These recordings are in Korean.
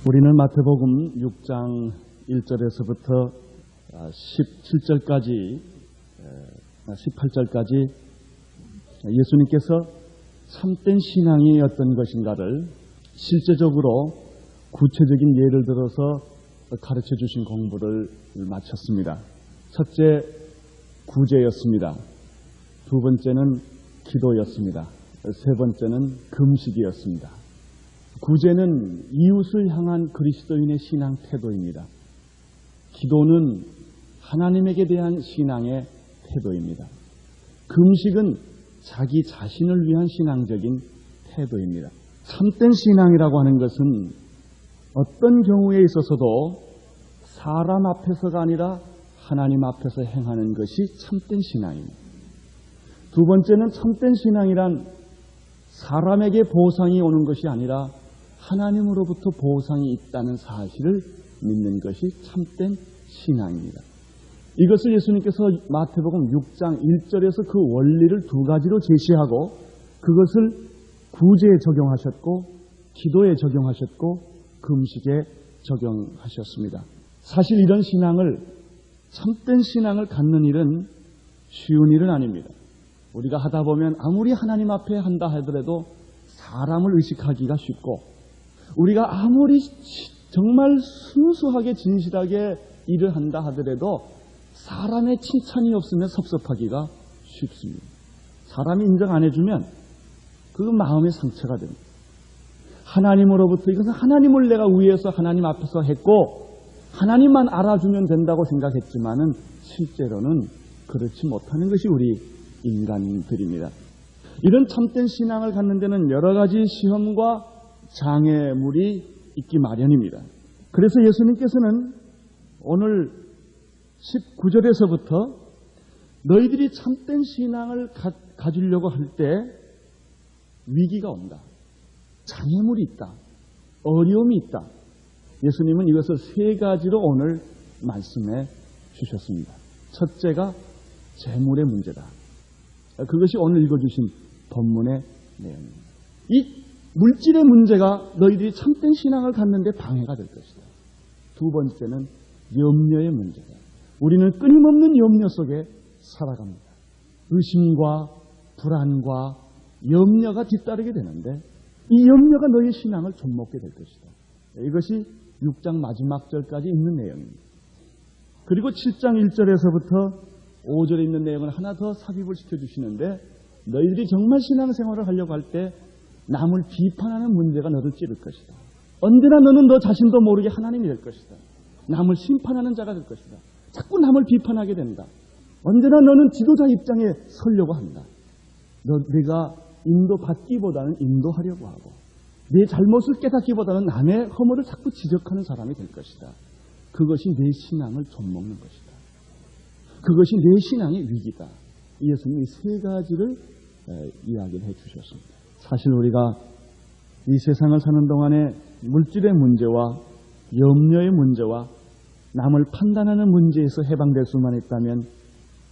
우리는 마태복음 6장 1절에서부터 17절까지 18절까지 예수님께서 참된 신앙이 어떤 것인가를 실제적으로 구체적인 예를 들어서 가르쳐 주신 공부를 마쳤습니다. 첫째, 구제였습니다. 두 번째는 기도였습니다. 세 번째는 금식이었습니다. 구제는 이웃을 향한 그리스도인의 신앙 태도입니다. 기도는 하나님에게 대한 신앙의 태도입니다. 금식은 자기 자신을 위한 신앙적인 태도입니다. 참된 신앙이라고 하는 것은 어떤 경우에 있어서도 사람 앞에서가 아니라 하나님 앞에서 행하는 것이 참된 신앙입니다. 두 번째는 참된 신앙이란 사람에게 보상이 오는 것이 아니라 하나님으로부터 보상이 있다는 사실을 믿는 것이 참된 신앙입니다. 이것을 예수님께서 마태복음 6장 1절에서 그 원리를 두 가지로 제시하고 그것을 구제에 적용하셨고 기도에 적용하셨고 금식에 적용하셨습니다. 사실 이런 신앙을 참된 신앙을 갖는 일은 쉬운 일은 아닙니다. 우리가 하다 보면 아무리 하나님 앞에 한다 하더라도 사람을 의식하기가 쉽고 우리가 아무리 정말 순수하게 진실하게 일을 한다 하더라도 사람의 칭찬이 없으면 섭섭하기가 쉽습니다. 사람이 인정 안 해주면 그 마음의 상처가 됩니다. 하나님으로부터 이것은 하나님을 내가 위해서 하나님 앞에서 했고 하나님만 알아주면 된다고 생각했지만은 실제로는 그렇지 못하는 것이 우리 인간들입니다. 이런 참된 신앙을 갖는 데는 여러 가지 시험과 장애물이 있기 마련입니다. 그래서 예수님께서는 오늘 19절에서부터 너희들이 참된 신앙을 가지려고 할 때 위기가 온다. 장애물이 있다. 어려움이 있다. 예수님은 이것을 세 가지로 오늘 말씀해 주셨습니다. 첫째가 재물의 문제다. 그것이 오늘 읽어주신 본문의 내용입니다. 이 물질의 문제가 너희들이 참된 신앙을 갖는데 방해가 될 것이다. 두 번째는 염려의 문제다. 우리는 끊임없는 염려 속에 살아갑니다. 의심과 불안과 염려가 뒤따르게 되는데 이 염려가 너희 신앙을 좀먹게 될 것이다. 이것이 6장 마지막 절까지 있는 내용입니다. 그리고 7장 1절에서부터 5절에 있는 내용을 하나 더 삽입을 시켜주시는데 너희들이 정말 신앙생활을 하려고 할 때 남을 비판하는 문제가 너를 찌를 것이다. 언제나 너는 너 자신도 모르게 하나님이 될 것이다. 남을 심판하는 자가 될 것이다. 자꾸 남을 비판하게 된다. 언제나 너는 지도자 입장에 서려고 한다. 내가 인도받기보다는 인도하려고 하고 내 잘못을 깨닫기보다는 남의 허물을 자꾸 지적하는 사람이 될 것이다. 그것이 내 신앙을 좀먹는 것이다. 그것이 내 신앙의 위기다. 예수님이 세 가지를 이야기를 해주셨습니다. 사실 우리가 이 세상을 사는 동안에 물질의 문제와 염려의 문제와 남을 판단하는 문제에서 해방될 수만 있다면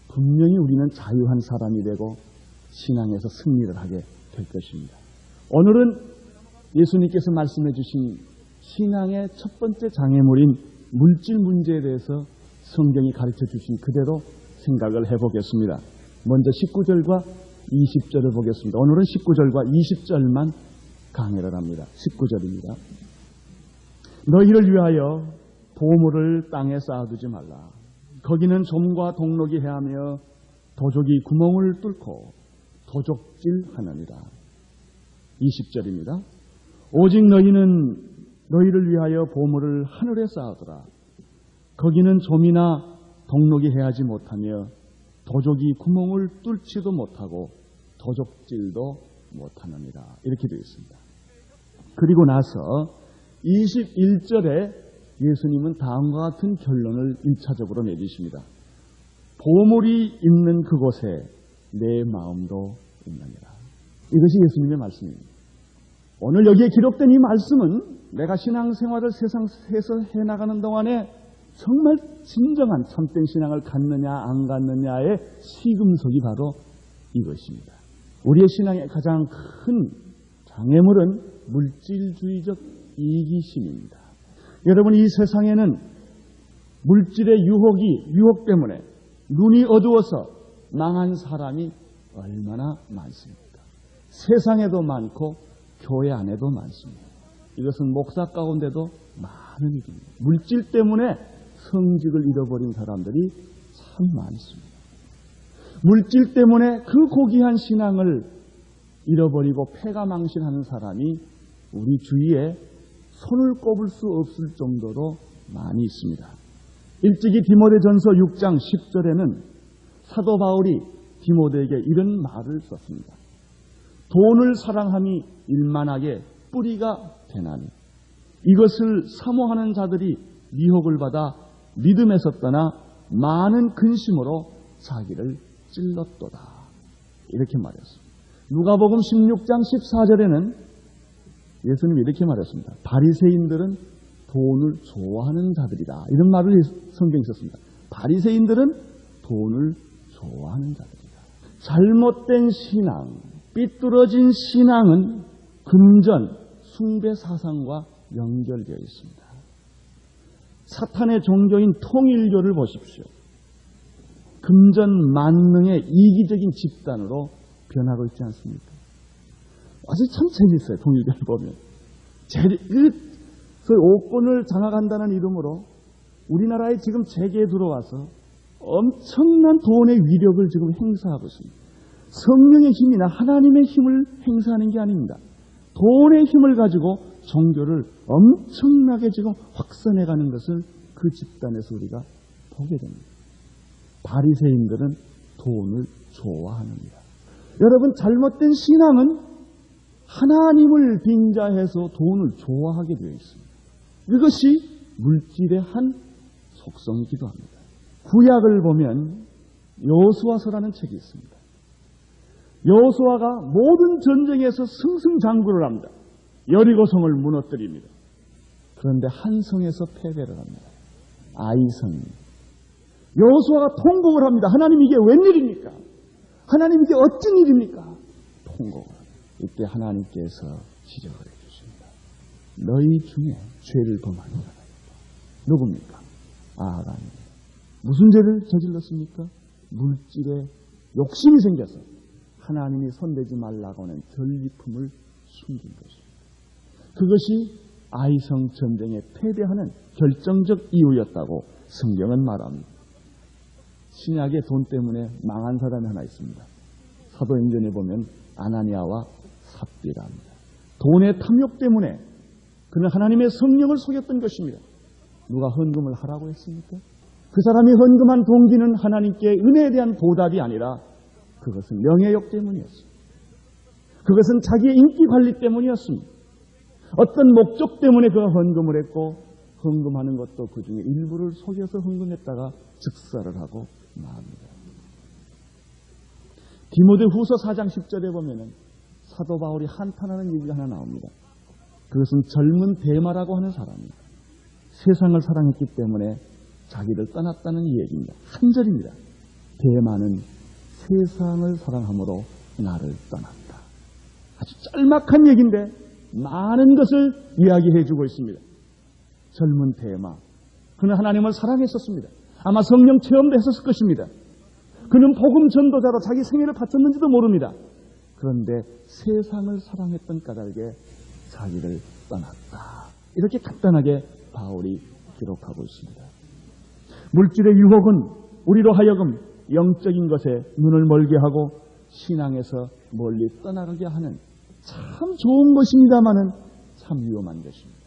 분명히 우리는 자유한 사람이 되고 신앙에서 승리를 하게 될 것입니다. 오늘은 예수님께서 말씀해 주신 신앙의 첫 번째 장애물인 물질 문제에 대해서 성경이 가르쳐 주신 그대로 생각을 해보겠습니다. 먼저 19절과 20절을 보겠습니다. 오늘은 19절과 20절만 강해를 합니다. 19절입니다. 너희를 위하여 보물을 땅에 쌓아두지 말라. 거기는 좀과 동록이 해하며 도적이 구멍을 뚫고 도적질하느니라. 20절입니다. 오직 너희를 위하여 보물을 하늘에 쌓아두라. 거기는 좀이나 동록이 해하지 못하며 도적이 구멍을 뚫지도 못하고 도적질도 못하느니라. 이렇게 되어 있습니다. 그리고 나서 21절에 예수님은 다음과 같은 결론을 1차적으로 내주십니다. 보물이 있는 그곳에 내 마음도 있느니라. 이것이 예수님의 말씀입니다. 오늘 여기에 기록된 이 말씀은 내가 신앙생활을 세상에서 해나가는 동안에 정말 진정한 참된 신앙을 갖느냐 안 갖느냐의 시금석이 바로 이것입니다. 우리의 신앙의 가장 큰 장애물은 물질주의적 이기심입니다. 여러분, 이 세상에는 물질의 유혹 때문에 눈이 어두워서 망한 사람이 얼마나 많습니까? 세상에도 많고 교회 안에도 많습니다. 이것은 목사 가운데도 많은 일입니다. 물질 때문에 성직을 잃어버린 사람들이 참 많습니다. 물질 때문에 그 고귀한 신앙을 잃어버리고 패가망신하는 사람이 우리 주위에 손을 꼽을 수 없을 정도로 많이 있습니다. 일찍이 디모데전서 6장 10절에는 사도 바울이 디모데에게 이런 말을 썼습니다. 돈을 사랑함이 일만하게 뿌리가 되나니 이것을 사모하는 자들이 미혹을 받아 믿음에서 떠나 많은 근심으로 자기를 찔렀도다. 이렇게 말했습니다. 누가복음 16장 14절에는 예수님이 이렇게 말했습니다. 바리새인들은 돈을 좋아하는 자들이다. 이런 말을 성경에 썼습니다. 바리새인들은 돈을 좋아하는 자들이다. 잘못된 신앙, 삐뚤어진 신앙은 금전, 숭배 사상과 연결되어 있습니다. 사탄의 종교인 통일교를 보십시오. 금전 만능의 이기적인 집단으로 변하고 있지 않습니까? 아주 참 재밌어요. 통일교를 보면. 소위 오권을 장악한다는 이름으로 우리나라에 지금 재계에 들어와서 엄청난 돈의 위력을 지금 행사하고 있습니다. 성령의 힘이나 하나님의 힘을 행사하는 게 아닙니다. 돈의 힘을 가지고 종교를 엄청나게 지금 확산해가는 것을 그 집단에서 우리가 보게 됩니다. 바리새인들은 돈을 좋아합니다. 여러분, 잘못된 신앙은 하나님을 빙자해서 돈을 좋아하게 되어 있습니다. 이것이 물질의 한 속성이기도 합니다. 구약을 보면 여호수아서라는 책이 있습니다. 여호수아가 모든 전쟁에서 승승장구를 합니다. 여리고성을 무너뜨립니다. 그런데 한 성에서 패배를 합니다. 아이성. 여호수아가 통곡을 합니다. 하나님, 이게 웬일입니까? 하나님, 이게 어쩐 일입니까? 통곡을 합니다. 이때 하나님께서 지적을 해주십니다. 너희 중에 죄를 범한 자가 있다. 누굽니까? 아합입니다. 무슨 죄를 저질렀습니까? 물질에 욕심이 생겨서 하나님이 손대지 말라고 하는 전리품을 숨긴 것입니다. 그것이 아이성 전쟁에 패배하는 결정적 이유였다고 성경은 말합니다. 신약에 돈 때문에 망한 사람이 하나 있습니다. 사도행전에 보면 아나니아와 삽비라입니다. 돈의 탐욕 때문에 그는 하나님의 성령을 속였던 것입니다. 누가 헌금을 하라고 했습니까? 그 사람이 헌금한 동기는 하나님께 은혜에 대한 보답이 아니라 그것은 명예욕 때문이었습니다. 그것은 자기의 인기 관리 때문이었습니다. 어떤 목적 때문에 그가 헌금을 했고, 헌금하는 것도 그 중에 일부를 속여서 헌금했다가 즉사를 하고 맙니다. 디모데후서 4장 10절에 보면은 사도 바울이 한탄하는 얘기가 하나 나옵니다. 그것은 젊은 데마라고 하는 사람이 세상을 사랑했기 때문에 자기를 떠났다는 얘기입니다. 한 절입니다. 데마는 세상을 사랑함으로 나를 떠났다. 아주 짤막한 얘기인데 많은 것을 이야기해주고 있습니다. 젊은 데마, 그는 하나님을 사랑했었습니다. 아마 성령 체험도 했었을 것입니다. 그는 복음 전도자로 자기 생애를 바쳤는지도 모릅니다. 그런데 세상을 사랑했던 까닭에 자기를 떠났다. 이렇게 간단하게 바울이 기록하고 있습니다. 물질의 유혹은 우리로 하여금 영적인 것에 눈을 멀게 하고 신앙에서 멀리 떠나가게 하는 참 좋은 것입니다마는 참 위험한 것입니다.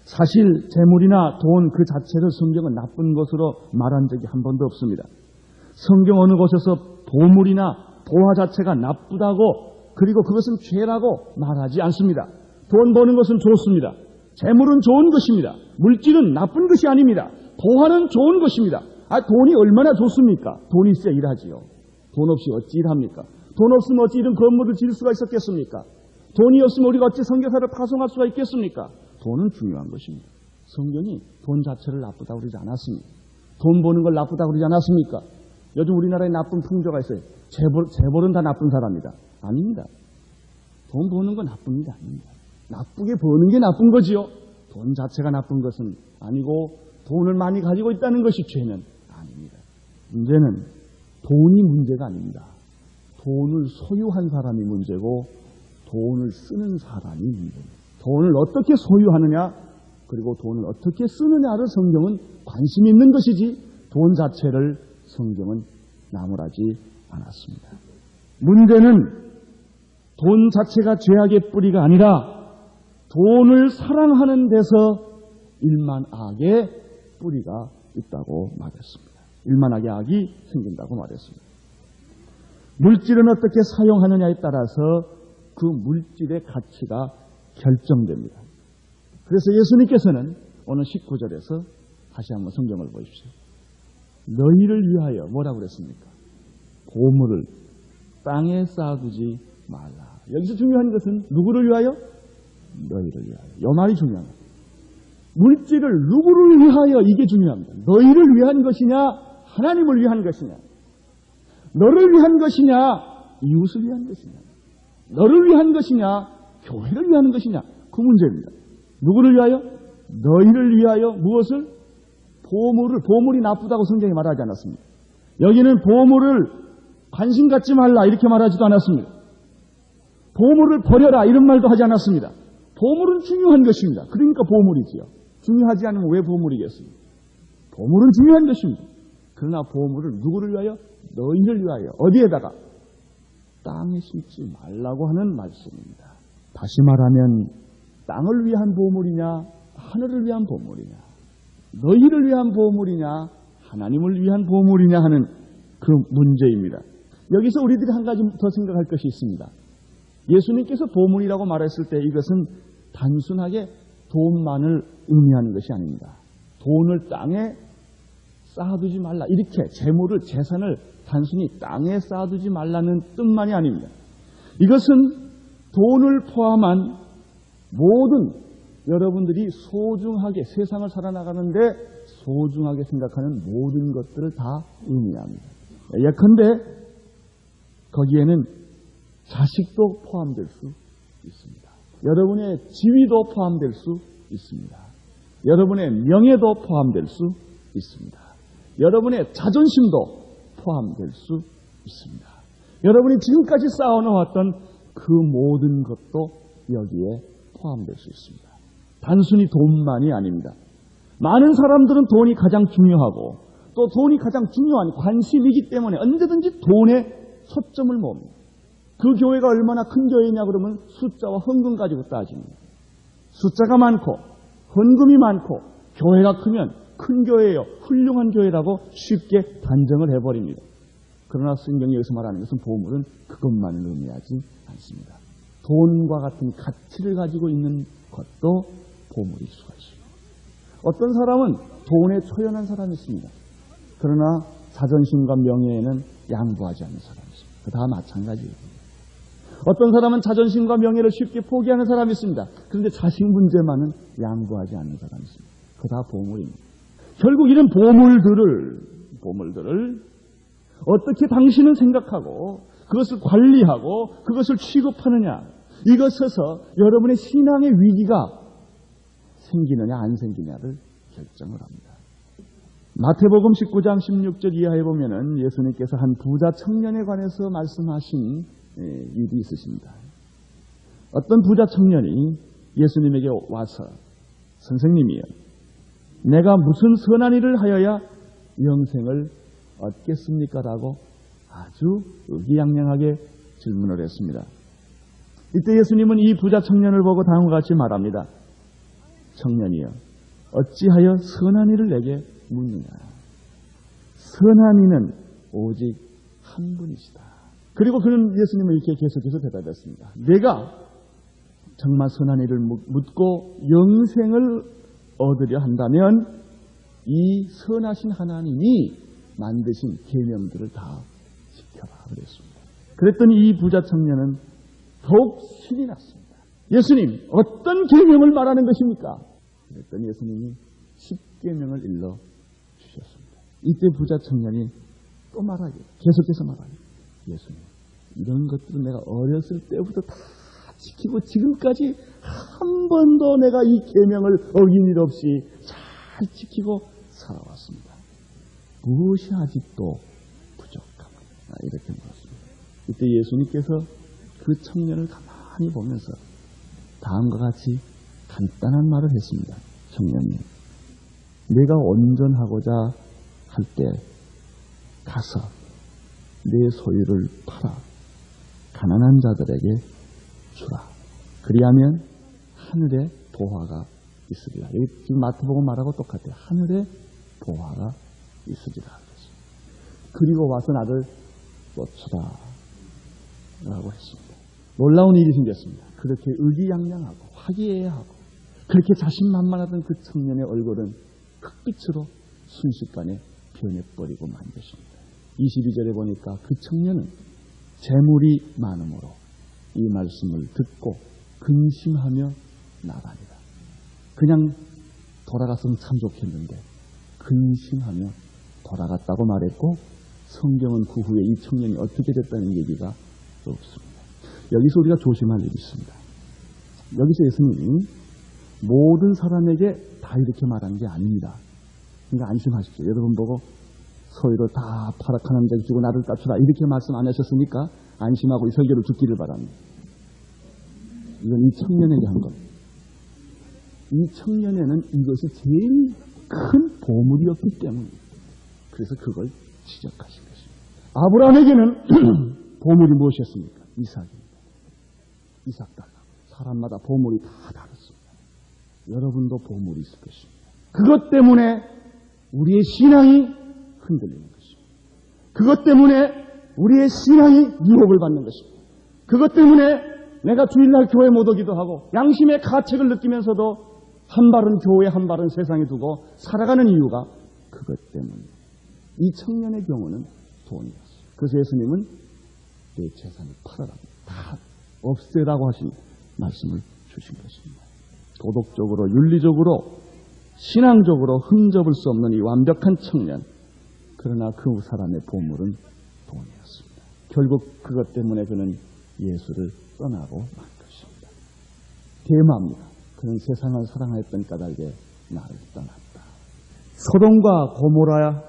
사실 재물이나 돈 그 자체를 성경은 나쁜 것으로 말한 적이 한 번도 없습니다. 성경 어느 곳에서 보물이나 보화 자체가 나쁘다고 그리고 그것은 죄라고 말하지 않습니다. 돈 버는 것은 좋습니다. 재물은 좋은 것입니다. 물질은 나쁜 것이 아닙니다. 보화는 좋은 것입니다. 돈이 얼마나 좋습니까? 돈이 있어야 일하지요. 돈 없이 어찌 일합니까? 돈 없으면 어찌 이런 건물을 지을 수가 있었겠습니까? 돈이 없으면 우리가 어찌 선교사를 파송할 수가 있겠습니까? 돈은 중요한 것입니다. 성경이 돈 자체를 나쁘다고 그러지 않았습니다. 돈 버는 걸 나쁘다고 그러지 않았습니까? 요즘 우리나라에 나쁜 풍조가 있어요. 재벌은 다 나쁜 사람이다. 아닙니다. 돈 버는 건 나쁩니다. 아닙니다. 나쁘게 버는 게 나쁜 거지요. 돈 자체가 나쁜 것은 아니고 돈을 많이 가지고 있다는 것이 죄는 아닙니다. 문제는 돈이 문제가 아닙니다. 돈을 소유한 사람이 문제고 돈을 쓰는 사람이 문제입니다. 돈을 어떻게 소유하느냐 그리고 돈을 어떻게 쓰느냐를 성경은 관심 있는 것이지 돈 자체를 성경은 나무라지 않았습니다. 문제는 돈 자체가 죄악의 뿌리가 아니라 돈을 사랑하는 데서 일만악의 뿌리가 있다고 말했습니다. 일만악의 악이 생긴다고 말했습니다. 물질은 어떻게 사용하느냐에 따라서 그 물질의 가치가 결정됩니다. 그래서 예수님께서는 오늘 19절에서 다시 한번 성경을 보십시오. 너희를 위하여 뭐라고 그랬습니까? 보물을 땅에 쌓아두지 말라. 여기서 중요한 것은 누구를 위하여? 너희를 위하여. 이 말이 중요합니다. 물질을 누구를 위하여 이게 중요합니다. 너희를 위한 것이냐 하나님을 위한 것이냐 너를 위한 것이냐 이웃을 위한 것이냐 너를 위한 것이냐 교회를 위한 것이냐 그 문제입니다. 누구를 위하여? 너희를 위하여 무엇을? 보물이 나쁘다고 성경이 말하지 않았습니다. 여기는 보물을 관심 갖지 말라 이렇게 말하지도 않았습니다. 보물을 버려라 이런 말도 하지 않았습니다. 보물은 중요한 것입니다. 그러니까 보물이지요. 중요하지 않으면 왜 보물이겠습니까? 보물은 중요한 것입니다. 그러나 보물을 누구를 위하여? 너희를 위하여. 어디에다가? 땅에 심지 말라고 하는 말씀입니다. 다시 말하면 땅을 위한 보물이냐 하늘을 위한 보물이냐 너희를 위한 보물이냐 하나님을 위한 보물이냐 하는 그 문제입니다. 여기서 우리들이 한 가지 더 생각할 것이 있습니다. 예수님께서 보물이라고 말했을 때 이것은 단순하게 돈만을 의미하는 것이 아닙니다. 돈을 땅에 쌓아두지 말라 이렇게 재물을 재산을 단순히 땅에 쌓아두지 말라는 뜻만이 아닙니다. 이것은 돈을 포함한 모든 여러분들이 소중하게 세상을 살아나가는데 소중하게 생각하는 모든 것들을 다 의미합니다. 예컨대 거기에는 자식도 포함될 수 있습니다. 여러분의 지위도 포함될 수 있습니다. 여러분의 명예도 포함될 수 있습니다. 여러분의 자존심도 포함될 수 있습니다. 여러분이 지금까지 쌓아놓았던 그 모든 것도 여기에 포함될 수 있습니다. 단순히 돈만이 아닙니다. 많은 사람들은 돈이 가장 중요하고 또 돈이 가장 중요한 관심이기 때문에 언제든지 돈에 초점을 모읍니다. 그 교회가 얼마나 큰 교회냐 그러면 숫자와 헌금 가지고 따집니다. 숫자가 많고 헌금이 많고 교회가 크면 큰 교회예요. 훌륭한 교회라고 쉽게 단정을 해버립니다. 그러나 성경이 여기서 말하는 것은 보물은 그것만을 의미하지 않습니다. 돈과 같은 가치를 가지고 있는 것도 보물일 수가 있습니다. 어떤 사람은 돈에 초연한 사람이 있습니다. 그러나 자존심과 명예에는 양보하지 않는 사람이 있습니다. 그 다 마찬가지예요. 어떤 사람은 자존심과 명예를 쉽게 포기하는 사람이 있습니다. 그런데 자식 문제만은 양보하지 않는 사람이 있습니다. 그 다 보물입니다. 결국 이런 보물들을 어떻게 당신은 생각하고 그것을 관리하고 그것을 취급하느냐 이것에서 여러분의 신앙의 위기가 생기느냐 안 생기냐를 결정을 합니다. 마태복음 19장 16절 이하에 보면은 예수님께서 한 부자 청년에 관해서 말씀하신 일이 있으십니다. 어떤 부자 청년이 예수님에게 와서 선생님이요 내가 무슨 선한 일을 하여야 영생을 얻겠습니까? 라고 아주 의기양양하게 질문을 했습니다. 이때 예수님은 이 부자 청년을 보고 다음과 같이 말합니다. 청년이여 어찌하여 선한 일을 내게 묻느냐. 선한 이는 오직 한 분이시다. 그리고 그는 예수님은 이렇게 계속해서 대답했습니다. 내가 정말 선한 일을 묻고 영생을 얻으려 한다면 이 선하신 하나님이 만드신 계명들을 다 지켜라 그랬습니다. 그랬더니 이 부자 청년은 더욱 신이 났습니다. 예수님 어떤 계명을 말하는 것입니까? 그랬더니 예수님이 10계명을 일러 주셨습니다. 이때 부자 청년이 또 말하기 계속해서 말하기 예수님 이런 것들은 내가 어렸을 때부터 다 지키고 지금까지 한 번도 내가 이 계명을 어긴 일 없이 잘 지키고 살아왔습니다. 무엇이 아직도 부족함? 이렇게 물었습니다. 이때 예수님께서 그 청년을 가만히 보면서 다음과 같이 간단한 말을 했습니다. 청년님, 내가 온전하고자 할 때 가서 내 소유를 팔아 가난한 자들에게 주라. 그리하면 하늘에 보화가 있으리라. 지금 마태복음 말하고 똑같아요. 하늘에 보화가 있으리라. 그리고 와서 나를 쫓으라 라고 했습니다. 놀라운 일이 생겼습니다. 그렇게 의기양양하고 화기애애하고 그렇게 자신만만하던 그 청년의 얼굴은 흑빛으로 순식간에 변해버리고 만 것입니다. 22절에 보니까 그 청년은 재물이 많음으로 이 말씀을 듣고 근심하며 나가니라. 그냥 돌아갔으면 참 좋겠는데 근심하며 돌아갔다고 말했고, 성경은 그 후에 이 청년이 어떻게 됐다는 얘기가 없습니다. 여기서 우리가 조심할 일이 있습니다. 여기서 예수님이 모든 사람에게 다 이렇게 말한 게 아닙니다. 그러니까 안심하십시오. 여러분 보고 소유를 다 파락하는 자에게 주고 나를 따추라 이렇게 말씀 안 하셨으니까 안심하고 이 설교를 듣기를 바랍니다. 이건 이 청년에게 한 겁니다. 이 청년에는 이것이 제일 큰 보물이었기 때문입니다. 그래서 그걸 지적하신 것입니다. 아브라함에게는 보물이 무엇이었습니까? 이삭입니다. 이삭 달라고. 사람마다 보물이 다 다릅니다. 여러분도 보물이 있을 것입니다. 그것 때문에 우리의 신앙이 흔들리는 것입니다. 그것 때문에 우리의 신앙이 유혹을 받는 것입니다. 그것 때문에 내가 주일날 교회 못 오기도 하고 양심의 가책을 느끼면서도 한 발은 교회 한 발은 세상에 두고 살아가는 이유가 그것 때문입니다. 이 청년의 경우는 돈이었어요. 그래서 예수님은 내 재산을 팔아라. 다 없애라고 하신 말씀을 주신 것입니다. 도덕적으로 윤리적으로 신앙적으로 흠잡을 수 없는 이 완벽한 청년. 그러나 그 사람의 보물은 돈이었습니다. 결국 그것 때문에 그는 예수를 떠나고 만 것입니다. 대마입니다. 그는 세상을 사랑했던 까닭에 나를 떠났다. 소돔과 고모라,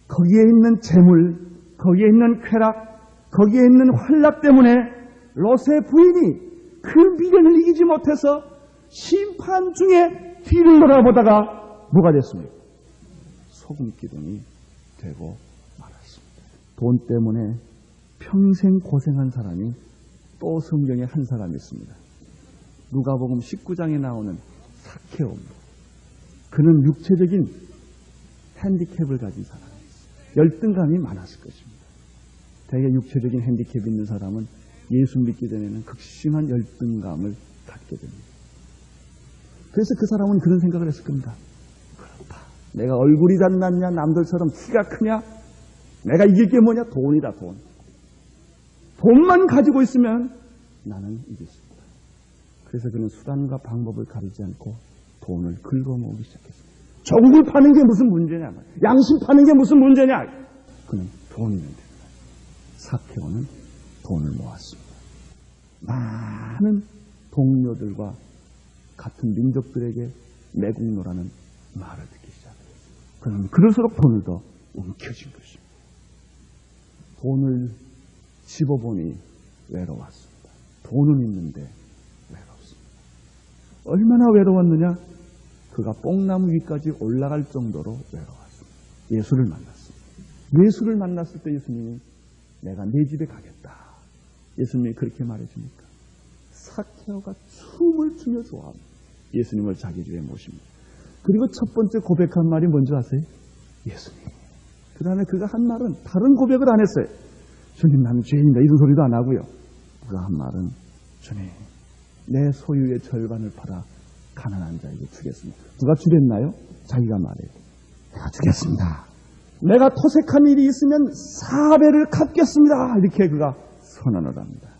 거기에 있는 재물, 거기에 있는 쾌락, 거기에 있는 환락 때문에 롯의 부인이 그 미련을 이기지 못해서 심판 중에 뒤를 돌아보다가 뭐가 됐습니까? 소금 기둥이 되고 말았습니다. 돈 때문에 평생 고생한 사람이 또 성경에 한 사람이 있습니다. 누가복음 19장에 나오는 삭케오입니다. 그는 육체적인 핸디캡을 가진 사람이었어요. 열등감이 많았을 것입니다. 대개 육체적인 핸디캡이 있는 사람은 예수 믿기 전에는 극심한 열등감을 갖게 됩니다. 그래서 그 사람은 그런 생각을 했을 겁니다. 그렇다. 내가 얼굴이 잘났냐, 남들처럼 키가 크냐, 내가 이길 게 뭐냐, 돈이다, 돈. 돈만 가지고 있으면 나는 이길 수 있다. 그래서 그는 수단과 방법을 가리지 않고 돈을 긁어모으기 시작했습니다. 조국을 파는 게 무슨 문제냐, 양심 파는 게 무슨 문제냐. 그는 돈이 있는 데다. 삭케오는 돈을 모았습니다. 많은 동료들과 같은 민족들에게 매국노라는 말을 듣기 시작했습니다. 그는 그럴수록 돈을 더 움켜쥔 것입니다. 돈을 집어보니 외로웠습니다. 돈은 있는데 외롭습니다. 얼마나 외로웠느냐? 그가 뽕나무 위까지 올라갈 정도로 외로웠습니다. 예수를 만났습니다. 예수를 만났을 때 예수님이 내가 네 집에 가겠다. 예수님이 그렇게 말해줍니까? 삭케오가 춤을 추며 좋아합니다. 예수님을 자기 집에 모십니다. 그리고 첫 번째 고백한 말이 뭔지 아세요? 예수님. 그 다음에 그가 한 말은 다른 고백을 안 했어요. 주님, 나는 죄인이다 이런 소리도 안 하고요. 그가 한 말은 주님, 내 소유의 절반을 팔아 가난한 자에게 주겠습니다. 누가 주겠나요? 자기가 말해요. 내가 주겠습니다. 내가 토색한 일이 있으면 4배를 갚겠습니다. 이렇게 그가 선언을 합니다.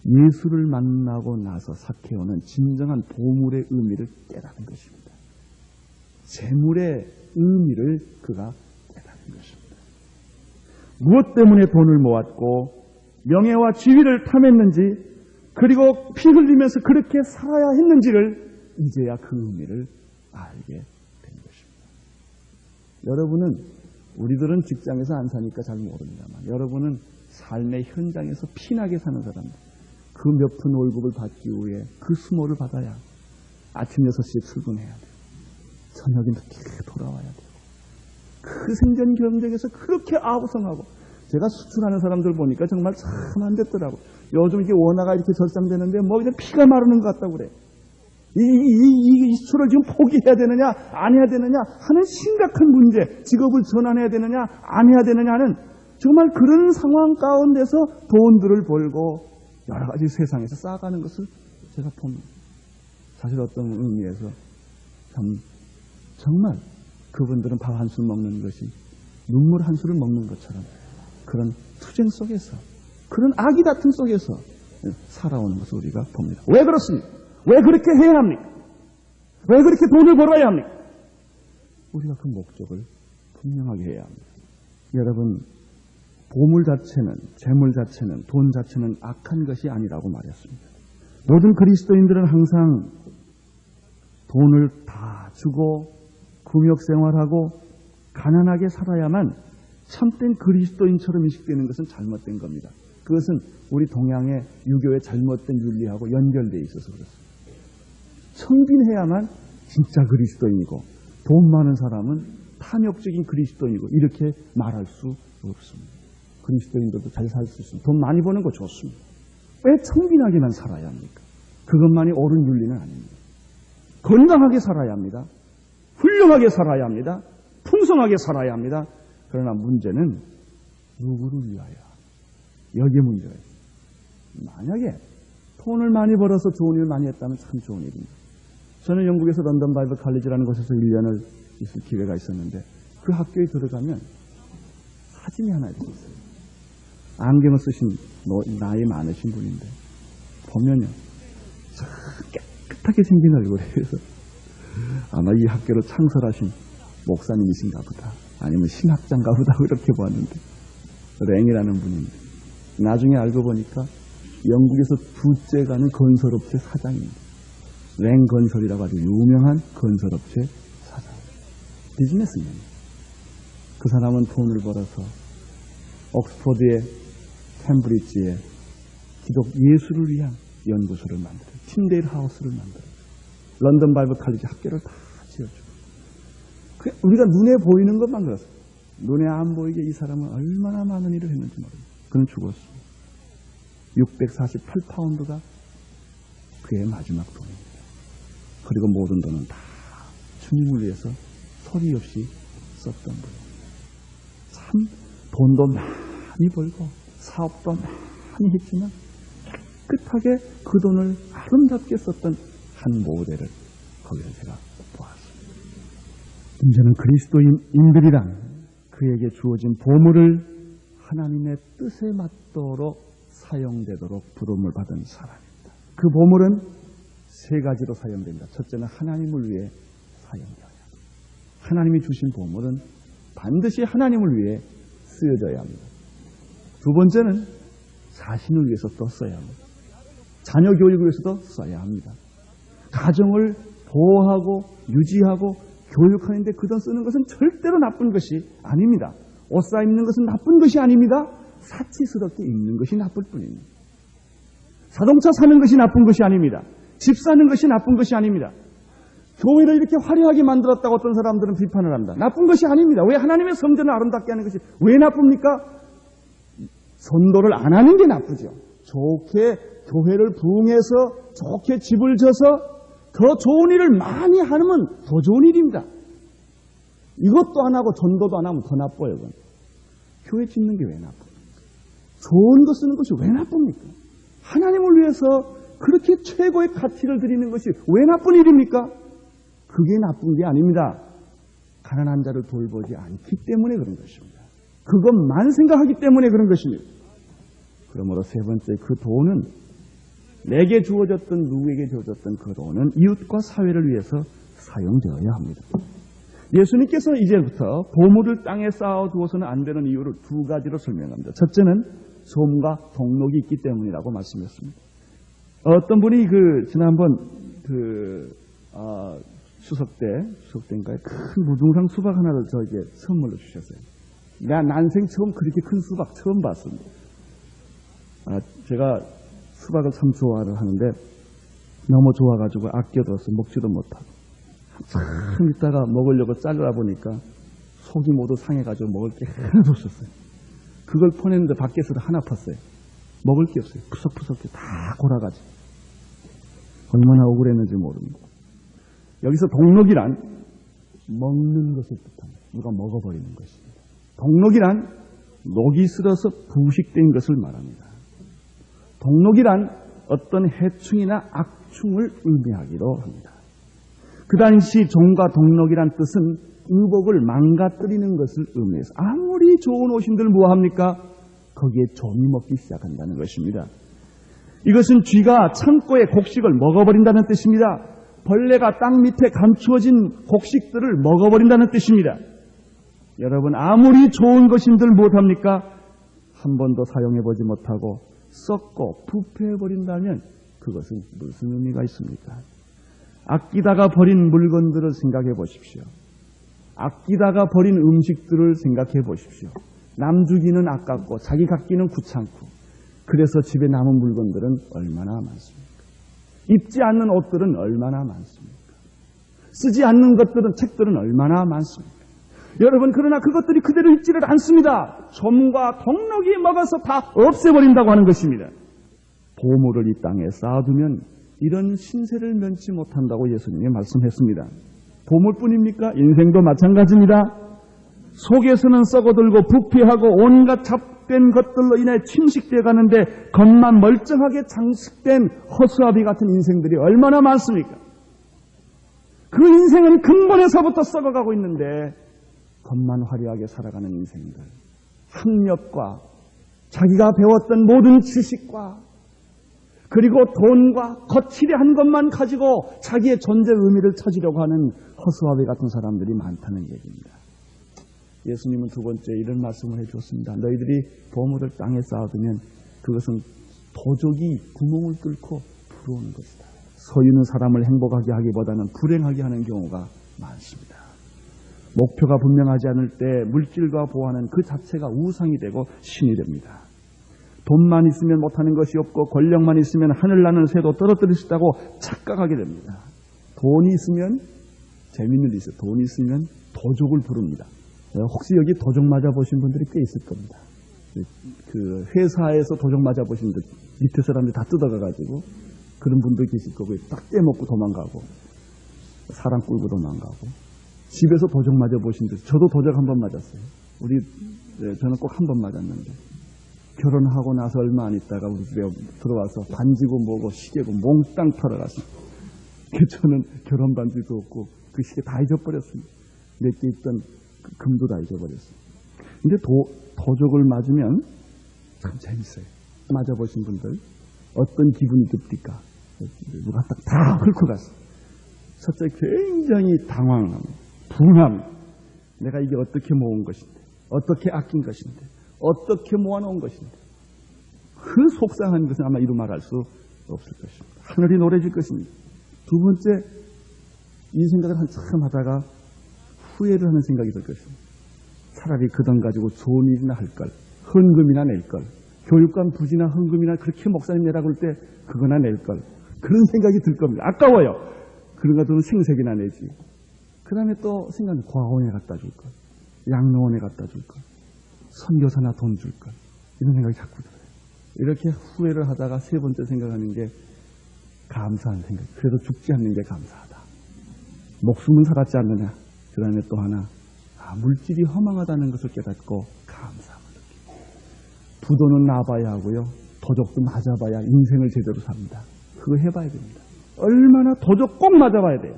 예수를 만나고 나서 삭케오는 진정한 보물의 의미를 깨달은 것입니다. 재물의 의미를 그가 깨달은 것입니다. 무엇 때문에 돈을 모았고 명예와 지위를 탐했는지 그리고 피 흘리면서 그렇게 살아야 했는지를 이제야 그 의미를 알게 된 것입니다. 여러분은, 우리들은 직장에서 안 사니까 잘 모릅니다만, 여러분은 삶의 현장에서 피나게 사는 사람들, 그 몇 푼 월급을 받기 위해 그 수모를 받아야 아침 6시에 출근해야 돼요. 저녁에 늦게 돌아와야 돼요. 그 생존 경쟁에서 그렇게 아우성하고, 제가 수출하는 사람들 보니까 정말 참 안 됐더라고. 요즘 이게 원화가 이렇게 절상되는데 뭐 그냥 피가 마르는 것 같다고 그래. 이 수출을 지금 포기해야 되느냐 안 해야 되느냐 하는 심각한 문제, 직업을 전환해야 되느냐 안 해야 되느냐 하는 정말 그런 상황 가운데서 돈들을 벌고 여러 가지 세상에서 쌓아가는 것을 제가 봅니다. 사실 어떤 의미에서 정말 그분들은 밥 한 술 먹는 것이 눈물 한 술을 먹는 것처럼 그런 투쟁 속에서, 그런 악의 다툼 속에서 살아오는 것을 우리가 봅니다. 왜 그렇습니까? 왜 그렇게 해야 합니까? 왜 그렇게 돈을 벌어야 합니까? 우리가 그 목적을 분명하게 해야 합니다. 여러분, 보물 자체는, 재물 자체는, 돈 자체는 악한 것이 아니라고 말했습니다. 모든 그리스도인들은 항상 돈을 다 주고 금욕 생활하고 가난하게 살아야만 참된 그리스도인처럼 인식되는 것은 잘못된 겁니다. 그것은 우리 동양의 유교의 잘못된 윤리하고 연결되어 있어서 그렇습니다. 청빈해야만 진짜 그리스도인이고 돈 많은 사람은 탐욕적인 그리스도인이고 이렇게 말할 수 없습니다. 그리스도인들도 잘 살 수 있습니다. 돈 많이 버는 거 좋습니다. 왜 청빈하게만 살아야 합니까? 그것만이 옳은 윤리는 아닙니다. 건강하게 살아야 합니다. 훌륭하게 살아야 합니다. 풍성하게 살아야 합니다. 그러나 문제는 누구를 위하여? 여기에 문제가 있습니다. 만약에 돈을 많이 벌어서 좋은 일 많이 했다면 참 좋은 일입니다. 저는 영국에서 런던 바이블 칼리지라는 곳에서 1년을 있을 기회가 있었는데 그 학교에 들어가면 사진이 하나 이렇게 있어요. 안경을 쓰신 나이 많으신 분인데 보면요 깨끗하게 생긴 얼굴이에요. 아마 이 학교를 창설하신 목사님이신가 보다, 아니면 신학자인가 보다 그렇게 보았는데 랭이라는 분인데 나중에 알고 보니까 영국에서 둘째 가는 건설업체 사장입니다. 랭 건설이라고 아주 유명한 건설업체 사장, 비즈니스맨. 그 사람은 돈을 벌어서 옥스퍼드의 캠브리지에 기독 예수를 위한 연구소를 만들어요. 틴데일 하우스를 만들어요. 런던 바이블 칼리지 학교를 다 지어주고. 우리가 눈에 보이는 것만 그렇습니다. 눈에 안 보이게 이 사람은 얼마나 많은 일을 했는지 모릅니다. 그는 죽었습니다. 648파운드가 그의 마지막 돈입니다. 그리고 모든 돈은 다 주님을 위해서 소리 없이 썼던 분입니다. 참 돈도 많이 벌고 사업도 많이 했지만 깨끗하게 그 돈을 아름답게 썼던 한 모델을 거기서 제가 보았습니다. 문제는 그리스도인들이란 그에게 주어진 보물을 하나님의 뜻에 맞도록 사용되도록 부름을 받은 사람입니다. 그 보물은 세 가지로 사용됩니다. 첫째는 하나님을 위해 사용되어야 합니다. 하나님이 주신 보물은 반드시 하나님을 위해 쓰여져야 합니다. 두 번째는 자신을 위해서 또 써야 합니다. 자녀 교육을 위해서도 써야 합니다. 가정을 보호하고 유지하고 교육하는데 그 돈 쓰는 것은 절대로 나쁜 것이 아닙니다. 옷 사 입는 것은 나쁜 것이 아닙니다. 사치스럽게 입는 것이 나쁠 뿐입니다. 자동차 사는 것이 나쁜 것이 아닙니다. 집 사는 것이 나쁜 것이 아닙니다. 교회를 이렇게 화려하게 만들었다고 어떤 사람들은 비판을 합니다. 나쁜 것이 아닙니다. 왜 하나님의 성전을 아름답게 하는 것이 왜 나쁩니까? 선도를 안 하는 게 나쁘죠. 좋게 교회를 부흥해서 좋게 집을 져서 더 좋은 일을 많이 하면 더 좋은 일입니다. 이것도 안 하고 전도도 안 하면 더 나빠요. 그건. 교회 짓는 게 왜 나쁩니까? 좋은 거 쓰는 것이 왜 나쁩니까? 하나님을 위해서 그렇게 최고의 가치를 드리는 것이 왜 나쁜 일입니까? 그게 나쁜 게 아닙니다. 가난한 자를 돌보지 않기 때문에 그런 것입니다. 그것만 생각하기 때문에 그런 것입니다. 그러므로 세 번째, 그 돈은 내게 주어졌던 누구에게 주어졌던 그 돈은 이웃과 사회를 위해서 사용되어야 합니다. 예수님께서 이제부터 보물을 땅에 쌓아두어서는 안 되는 이유를 두 가지로 설명합니다. 첫째는 솜과 동록이 있기 때문이라고 말씀했습니다. 어떤 분이 지난번 추석 때인가요? 큰 무등산 수박 하나를 저에게 선물로 주셨어요. 내가 난생 처음 그렇게 큰 수박 처음 봤습니다. 제가 수박을 참 좋아하는데 너무 좋아가지고 아껴둬서 먹지도 못하고 한참 있다가 먹으려고 자르다 보니까 속이 모두 상해가지고 먹을 게 하나도 없었어요. 그걸 퍼냈는데 밖에서도 하나 팠어요. 먹을 게 없어요. 푸석푸석해 다 골아가지고. 얼마나 억울했는지 모릅니다. 여기서 동록이란 먹는 것을 뜻합니다. 누가 먹어버리는 것입니다. 동록이란 녹이 슬어서 부식된 것을 말합니다. 동록이란 어떤 해충이나 악충을 의미하기도 합니다. 그 당시 종과 동록이란 뜻은 의복을 망가뜨리는 것을 의미해서 아무리 좋은 옷인들 뭐합니까? 거기에 좀이 먹기 시작한다는 것입니다. 이것은 쥐가 창고의 곡식을 먹어버린다는 뜻입니다. 벌레가 땅 밑에 감추어진 곡식들을 먹어버린다는 뜻입니다. 여러분, 아무리 좋은 것인들 못합니까? 한 번도 사용해보지 못하고 썩고 부패해버린다면 그것은 무슨 의미가 있습니까? 아끼다가 버린 물건들을 생각해 보십시오. 아끼다가 버린 음식들을 생각해 보십시오. 남 주기는 아깝고 자기 갖기는 귀찮고 그래서 집에 남은 물건들은 얼마나 많습니까? 입지 않는 옷들은 얼마나 많습니까? 쓰지 않는 것들은 책들은 얼마나 많습니까? 여러분, 그러나 그것들이 그대로 있지를 않습니다. 좀과 동록이 먹어서 다 없애버린다고 하는 것입니다. 보물을 이 땅에 쌓아두면 이런 신세를 면치 못한다고 예수님이 말씀했습니다. 보물뿐입니까? 인생도 마찬가지입니다. 속에서는 썩어들고 부패하고 온갖 잡된 것들로 인해 침식되어 가는데 겉만 멀쩡하게 장식된 허수아비 같은 인생들이 얼마나 많습니까? 그 인생은 근본에서부터 썩어가고 있는데 겉만 화려하게 살아가는 인생들, 학력과 자기가 배웠던 모든 지식과 그리고 돈과 거칠한 것만 가지고 자기의 존재 의미를 찾으려고 하는 허수아비 같은 사람들이 많다는 얘기입니다. 예수님은 두 번째 이런 말씀을 해주었습니다. 너희들이 보물을 땅에 쌓아두면 그것은 도적이 구멍을 뚫고 불어오는 것이다. 소유는 사람을 행복하게 하기보다는 불행하게 하는 경우가 많습니다. 목표가 분명하지 않을 때 물질과 보호하는 그 자체가 우상이 되고 신이 됩니다. 돈만 있으면 못하는 것이 없고 권력만 있으면 하늘나는 새도 떨어뜨릴 수 있다고 착각하게 됩니다. 돈이 있으면 재미있는 일이 있어요. 돈이 있으면 도적을 부릅니다. 혹시 여기 도적 맞아보신 분들이 꽤 있을 겁니다. 그 회사에서 도적 맞아보신 분들 밑에 사람들이 다 뜯어가가지고 그런 분들 계실 거고요. 딱 떼먹고 도망가고 사람 끌고 도망가고 집에서 도적 맞아보신 분들 저도 도적 한 번 맞았어요. 저는 꼭 한 번 맞았는데 결혼하고 나서 얼마 안 있다가 우리 집에 들어와서 반지고 뭐고 시계고 몽땅 털어갔어요. 저는 결혼 반지도 없고 그 시계 다 잊어버렸습니다. 몇 개 있던 금도 다 잊어버렸어요. 근데 도적을 맞으면 참 재밌어요. 맞아보신 분들 어떤 기분이 듭니까? 누가 다 훑고 갔어요. 첫째 굉장히 당황함, 분함. 내가 이게 어떻게 모은 것인데, 어떻게 아낀 것인데, 어떻게 모아놓은 것인데. 그 속상한 것은 아마 이루 말할 수 없을 것입니다. 하늘이 노래질 것입니다. 두 번째, 이 생각을 한참 하다가 후회를 하는 생각이 들 것입니다. 차라리 그 돈 가지고 좋은 일이나 할 걸, 헌금이나 낼 걸, 교육관 부지나 헌금이나 그렇게 목사님 내라고 할 때 그거나 낼 걸, 그런 생각이 들 겁니다. 아까워요. 그런가 돈은 생색이나 내지. 그 다음에 또 생각은 과원에 갖다 줄 걸, 양로원에 갖다 줄 걸, 선교사나 돈 줄 걸, 이런 생각이 자꾸 들어요. 이렇게 후회를 하다가 세 번째 생각하는 게 감사한 생각. 그래도 죽지 않는 게 감사하다. 목숨은 살았지 않느냐. 그 다음에 또 하나, 물질이 허망하다는 것을 깨닫고 감사함을 느끼고. 부도는 나봐야 하고요. 도적도 맞아봐야 인생을 제대로 삽니다. 그거 해봐야 됩니다. 얼마나 도적 꼭 맞아봐야 돼요.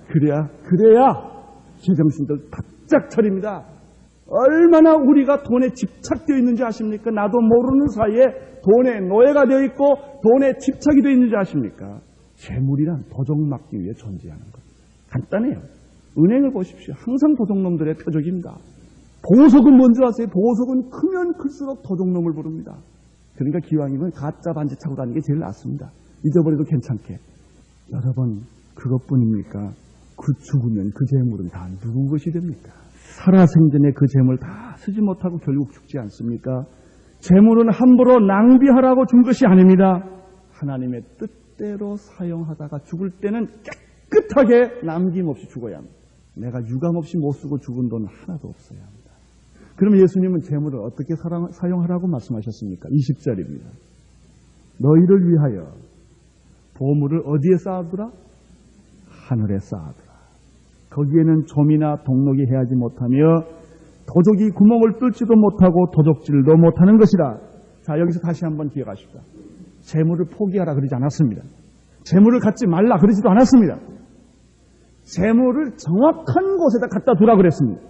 그래야 제정신들 바짝 차립니다. 얼마나 우리가 돈에 집착되어 있는지 아십니까? 나도 모르는 사이에 돈에 노예가 되어 있고 돈에 집착이 되어 있는지 아십니까? 재물이란 도적 막기 위해 존재하는 것. 간단해요. 은행을 보십시오. 항상 도적놈들의 표적입니다. 보석은 뭔지 아세요? 보석은 크면 클수록 도적놈을 부릅니다. 그러니까 기왕이면 가짜 반지 차고 다니는 게 제일 낫습니다. 잊어버려도 괜찮게. 여러분, 그것뿐입니까? 그 죽으면 그 재물은 다 누구 것이 됩니까? 살아생전에 그 재물 다 쓰지 못하고 결국 죽지 않습니까? 재물은 함부로 낭비하라고 준 것이 아닙니다. 하나님의 뜻대로 사용하다가 죽을 때는 깨끗하게 남김없이 죽어야 합니다. 내가 유감없이 못 쓰고 죽은 돈 하나도 없어야 합니다. 그러면 예수님은 재물을 어떻게 사용하라고 말씀하셨습니까? 20절입니다. 너희를 위하여 보물을 어디에 쌓아두라? 하늘에 쌓아두라. 거기에는 좀이나 동록이 해하지 못하며 도적이 구멍을 뚫지도 못하고 도적질도 못하는 것이라. 자, 여기서 다시 한번 기억하십시오. 재물을 포기하라 그러지 않았습니다. 재물을 갖지 말라 그러지도 않았습니다. 재물을 정확한 곳에다 갖다 두라 그랬습니다.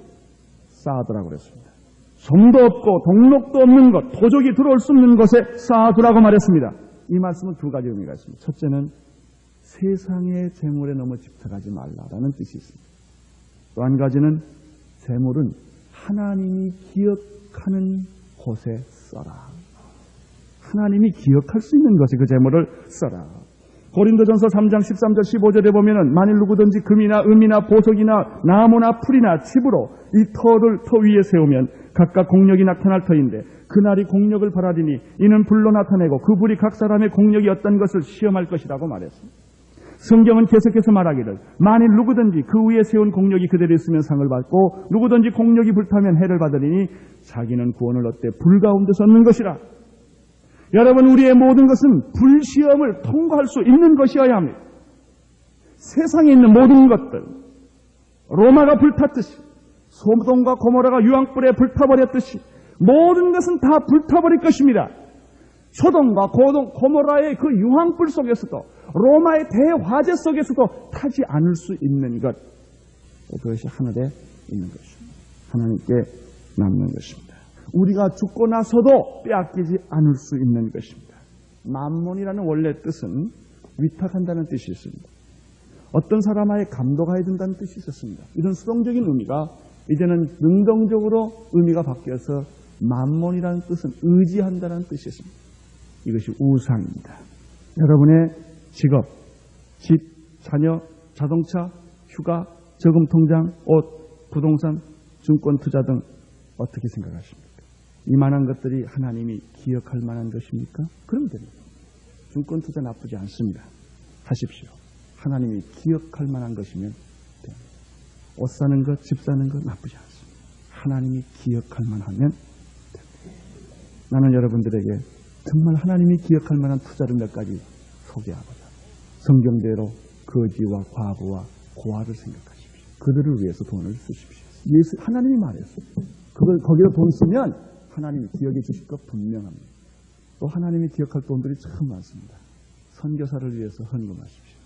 쌓아두라 그랬습니다. 좀도 없고 동록도 없는 것, 도적이 들어올 수 없는 곳에 쌓아두라고 말했습니다. 이 말씀은 두 가지 의미가 있습니다. 첫째는 세상의 재물에 너무 집착하지 말라라는 뜻이 있습니다. 또 한 가지는 재물은 하나님이 기억하는 곳에 써라. 하나님이 기억할 수 있는 것에 그 재물을 써라. 고린도전서 3장 13절 15절에 보면은 만일 누구든지 금이나 은이나 보석이나 나무나 풀이나 칩으로 이 터 위에 세우면 각각 공력이 나타날 터인데 그날이 공력을 바라리니 이는 불로 나타내고 그 불이 각 사람의 공력이 어떤 것을 시험할 것이라고 말했습니다. 성경은 계속해서 말하기를 만일 누구든지 그 위에 세운 공력이 그대로 있으면 상을 받고 누구든지 공력이 불타면 해를 받으리니 자기는 구원을 얻되 불 가운데 섰는 것이라. 여러분, 우리의 모든 것은 불시험을 통과할 수 있는 것이어야 합니다. 세상에 있는 모든 것들, 로마가 불탔듯이 소돔과 고모라가 유황불에 불타버렸듯이 모든 것은 다 불타버릴 것입니다. 소돔과 고모라의 그 유황불 속에서도 로마의 대화재 속에서도 타지 않을 수 있는 것, 그것이 하늘에 있는 것입니다. 하나님께 남는 것입니다. 우리가 죽고 나서도 빼앗기지 않을 수 있는 것입니다. 만몬이라는 원래 뜻은 위탁한다는 뜻이 있습니다. 어떤 사람에게 감독해야 된다는 뜻이 있었습니다. 이런 수동적인 의미가 이제는 능동적으로 의미가 바뀌어서 만몬이라는 뜻은 의지한다는 뜻이 있습니다. 이것이 우상입니다. 여러분의 직업, 집, 자녀, 자동차, 휴가, 저금 통장, 옷, 부동산, 증권 투자 등 어떻게 생각하십니까? 이만한 것들이 하나님이 기억할 만한 것입니까? 그러면 됩니다. 증권 투자 나쁘지 않습니다. 하십시오. 하나님이 기억할 만한 것이면 됩니다. 옷 사는 것, 집 사는 것 나쁘지 않습니다. 하나님이 기억할 만하면 됩니다. 나는 여러분들에게 정말 하나님이 기억할 만한 투자를 몇 가지 소개하고자 성경대로 거지와 과부와 고아를 생각하십시오. 그들을 위해서 돈을 쓰십시오. 하나님이 말했어요. 거기에 돈 쓰면 하나님이 기억해 주실 것 분명합니다. 또 하나님이 기억할 돈들이 참 많습니다. 선교사를 위해서 헌금하십시오.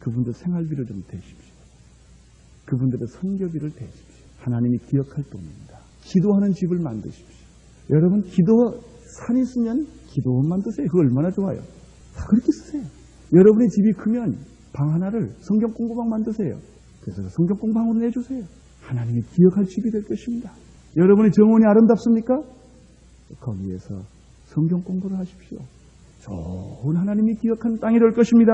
그분들 생활비를 좀 대십시오. 그분들의 선교비를 대십시오. 하나님이 기억할 돈입니다. 기도하는 집을 만드십시오. 여러분, 산 있으면 기도원 만드세요. 그거 얼마나 좋아요. 다 그렇게 쓰세요. 여러분의 집이 크면 방 하나를 성경 공부방 만드세요. 그래서 성경 공부방으로 내주세요. 하나님이 기억할 집이 될 것입니다. 여러분의 정원이 아름답습니까? 거기에서 성경 공부를 하십시오. 좋은 하나님이 기억한 땅이 될 것입니다.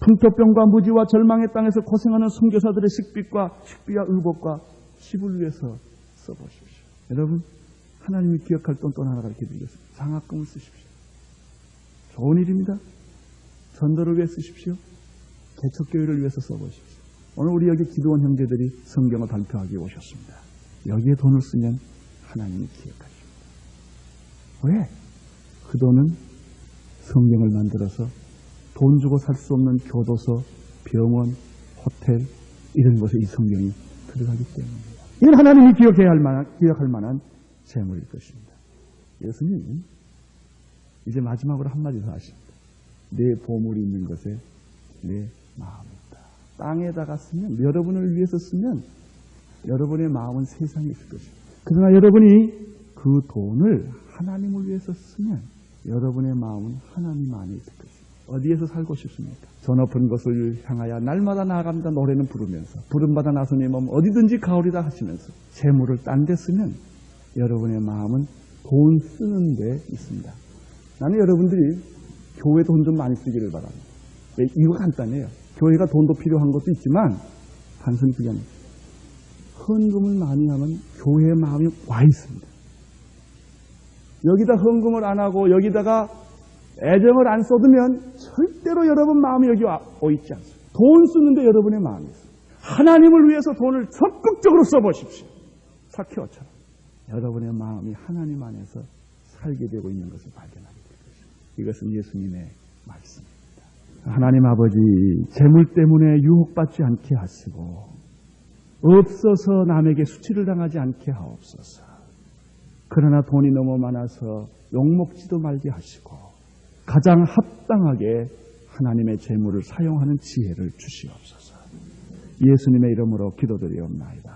풍토병과 무지와 절망의 땅에서 고생하는 선교사들의 식비와 의복과 집을 위해서 써보십시오. 여러분, 하나님이 기억할 돈 또 하나 가르쳐드리겠습니다. 장학금을 쓰십시오. 좋은 일입니다. 전도를 위해 쓰십시오. 개척교회를 위해서 써보십시오. 오늘 우리 여기 기도원 형제들이 성경을 발표하기 오셨습니다. 여기에 돈을 쓰면 하나님이 기억하십니다. 왜? 그 돈은 성경을 만들어서 돈 주고 살 수 없는 교도소, 병원, 호텔 이런 곳에 이 성경이 들어가기 때문입니다. 이건 하나님이 기억할 만한 재물일 것입니다. 예수님이 이제 마지막으로 한마디 더 하십니다. 내 보물이 있는 것에 내 마음이 있다. 땅에다가 쓰면, 여러분을 위해서 쓰면 여러분의 마음은 세상에 있을 것입니다. 그러나 여러분이 그 돈을 하나님을 위해서 쓰면 여러분의 마음은 하나님 안에 있을 것입니다. 어디에서 살고 싶습니까? 저 높은 곳을 향하여 날마다 나아갑니다. 노래는 부르면서 부름받아 나서니 몸 어디든지 가오리다 하시면서 재물을 딴 데 쓰면 여러분의 마음은 돈 쓰는 데 있습니다. 나는 여러분들이 교회 돈 좀 많이 쓰기를 바랍니다. 이거 간단해요. 교회가 돈도 필요한 것도 있지만 단순히 그게 아니에요. 헌금을 많이 하면 교회의 마음이 와 있습니다. 여기다 헌금을 안 하고 여기다가 애정을 안 쏟으면 절대로 여러분 마음이 여기 와 있지 않습니다. 돈 쓰는데 여러분의 마음이 있어요. 하나님을 위해서 돈을 적극적으로 써보십시오. 사케오처럼 여러분의 마음이 하나님 안에서 살게 되고 있는 것을 발견하게 될 것입니다. 이것은 예수님의 말씀입니다. 하나님 아버지, 재물 때문에 유혹받지 않게 하시고 없어서 남에게 수치를 당하지 않게 하옵소서. 그러나 돈이 너무 많아서 욕먹지도 말게 하시고 가장 합당하게 하나님의 재물을 사용하는 지혜를 주시옵소서. 예수님의 이름으로 기도드리옵나이다.